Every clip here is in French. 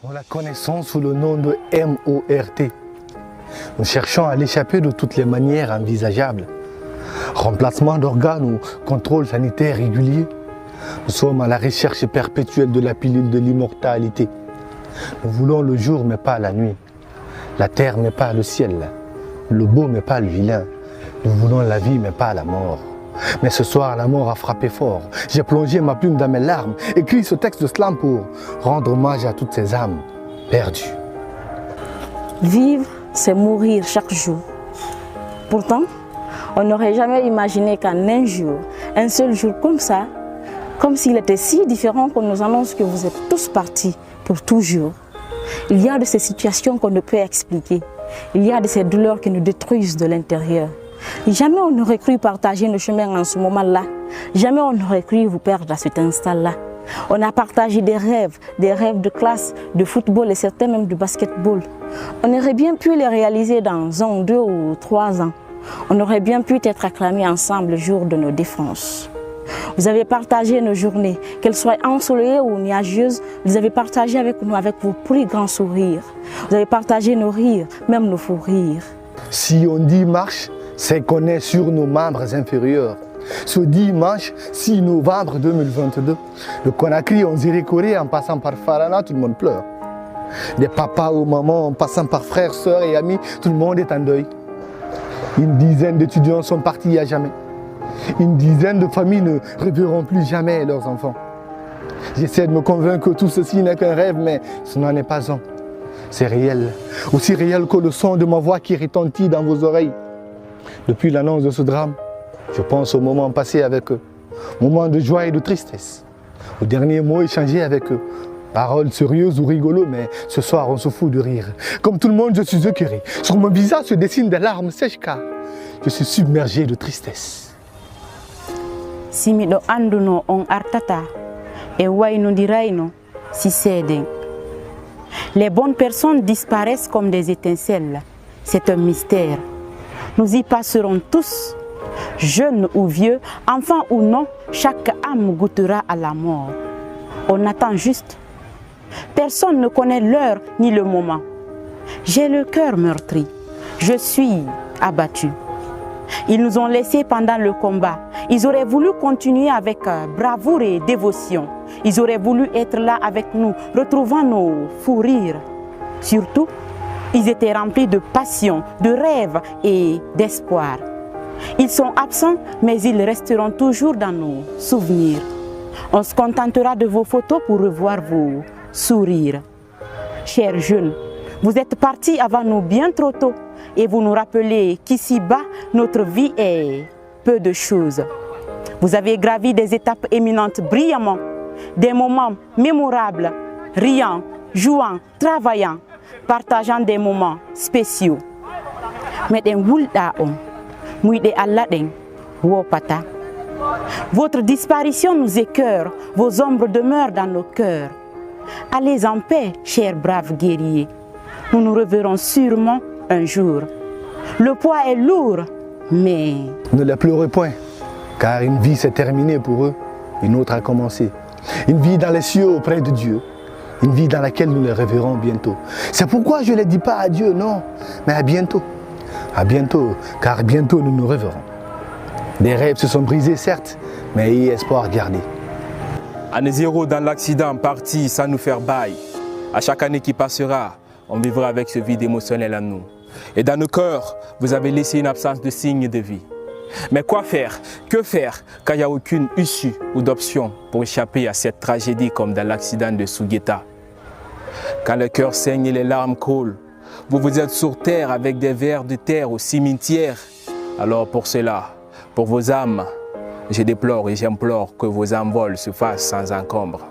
Nous la connaissons sous le nom de MORT. Nous cherchons à l'échapper de toutes les manières envisageables. Remplacement d'organes ou contrôle sanitaire régulier. Nous sommes à la recherche perpétuelle de la pilule de l'immortalité. Nous voulons le jour mais pas la nuit. La terre mais pas le ciel. Le beau mais pas le vilain. Nous voulons la vie mais pas la mort. Mais ce soir, la mort a frappé fort. J'ai plongé ma plume dans mes larmes, écrit ce texte de slam pour rendre hommage à toutes ces âmes perdues. Vivre, c'est mourir chaque jour. Pourtant, on n'aurait jamais imaginé qu'en un jour, un seul jour comme ça, comme s'il était si différent qu'on nous annonce que vous êtes tous partis pour toujours. Il y a de ces situations qu'on ne peut expliquer. Il y a de ces douleurs qui nous détruisent de l'intérieur. Jamais on n'aurait cru partager nos chemins en ce moment-là. Jamais on n'aurait cru vous perdre à cet instant-là. On a partagé des rêves de classe, de football et certains même de basketball. On aurait bien pu les réaliser dans 1, 2 ou 3 ans. On aurait bien pu être acclamés ensemble le jour de nos défenses. Vous avez partagé nos journées, qu'elles soient ensoleillées ou nuageuses, vous avez partagé avec nous avec vos plus grands sourires. Vous avez partagé nos rires, même nos fous rires. Si on dit marche, c'est qu'on est sur nos membres inférieurs. Ce dimanche 6 novembre 2022, le Conakry, on dirait Corée en passant par Farana, tout le monde pleure. Des papas aux mamans, en passant par frères, sœurs et amis, tout le monde est en deuil. Une dizaine d'étudiants sont partis à jamais. Une dizaine de familles ne reverront plus jamais leurs enfants. J'essaie de me convaincre que tout ceci n'est qu'un rêve, mais ce n'en est pas un. C'est réel, aussi réel que le son de ma voix qui retentit dans vos oreilles. Depuis l'annonce de ce drame, je pense aux moments passés avec eux, moments de joie et de tristesse, aux derniers mots échangés avec eux. Paroles sérieuses ou rigolo, mais ce soir on se fout de rire. Comme tout le monde, je suis écœuré. Sur mon visage se dessinent des larmes sèches car je suis submergé de tristesse. Si miɗo anduno on artata e waynodiraino si seeden. Les bonnes personnes disparaissent comme des étincelles. C'est un mystère. Nous y passerons tous, jeunes ou vieux, enfants ou non, chaque âme goûtera à la mort. On attend juste. Personne ne connaît l'heure ni le moment. J'ai le cœur meurtri. Je suis abattu. Ils nous ont laissés pendant le combat. Ils auraient voulu continuer avec bravoure et dévotion. Ils auraient voulu être là avec nous, retrouvant nos fous rires. Surtout, ils étaient remplis de passion, de rêves et d'espoir. Ils sont absents, mais ils resteront toujours dans nos souvenirs. On se contentera de vos photos pour revoir vos sourires. Chers jeunes, vous êtes partis avant nous bien trop tôt et vous nous rappelez qu'ici-bas, notre vie est peu de choses. Vous avez gravi des étapes éminentes brillamment, des moments mémorables, riant, jouant, travaillant, partageant des moments spéciaux. Meɗen wulɗa on, muyɗe Allah ɗen wopata. Votre disparition nous écœure, vos ombres demeurent dans nos cœurs. Allez en paix, chers braves guerriers. Nous nous reverrons sûrement un jour. Le poids est lourd, mais... Ne les pleurez point, car une vie s'est terminée pour eux, une autre a commencé. Une vie dans les cieux auprès de Dieu, une vie dans laquelle nous les reverrons bientôt. C'est pourquoi je ne les dis pas adieu, non, mais à bientôt. À bientôt, car bientôt nous nous reverrons. Des rêves se sont brisés, certes, mais ayez espoir gardé. Année 0 dans l'accident, parti sans nous faire bail. À chaque année qui passera, on vivra avec ce vide émotionnel en nous. Et dans nos cœurs, vous avez laissé une absence de signe de vie. Mais quoi faire? Que faire quand il n'y a aucune issue ou d'option pour échapper à cette tragédie comme dans l'accident de Sougeta? Quand le cœur saigne et les larmes coulent, vous êtes sur terre avec des vers de terre au cimetière. Alors pour cela, pour vos âmes, je déplore et j'implore que vos envols se fassent sans encombre.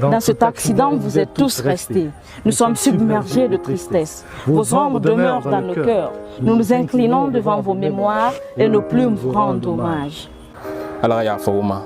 Dans cet accident, vous êtes tous restés. Nous sommes submergés de tristesse. Vos ombres demeurent dans nos cœurs. Nous nous inclinons devant vos mémoires et nos plumes vous rendent hommage. Allah ya Faouma.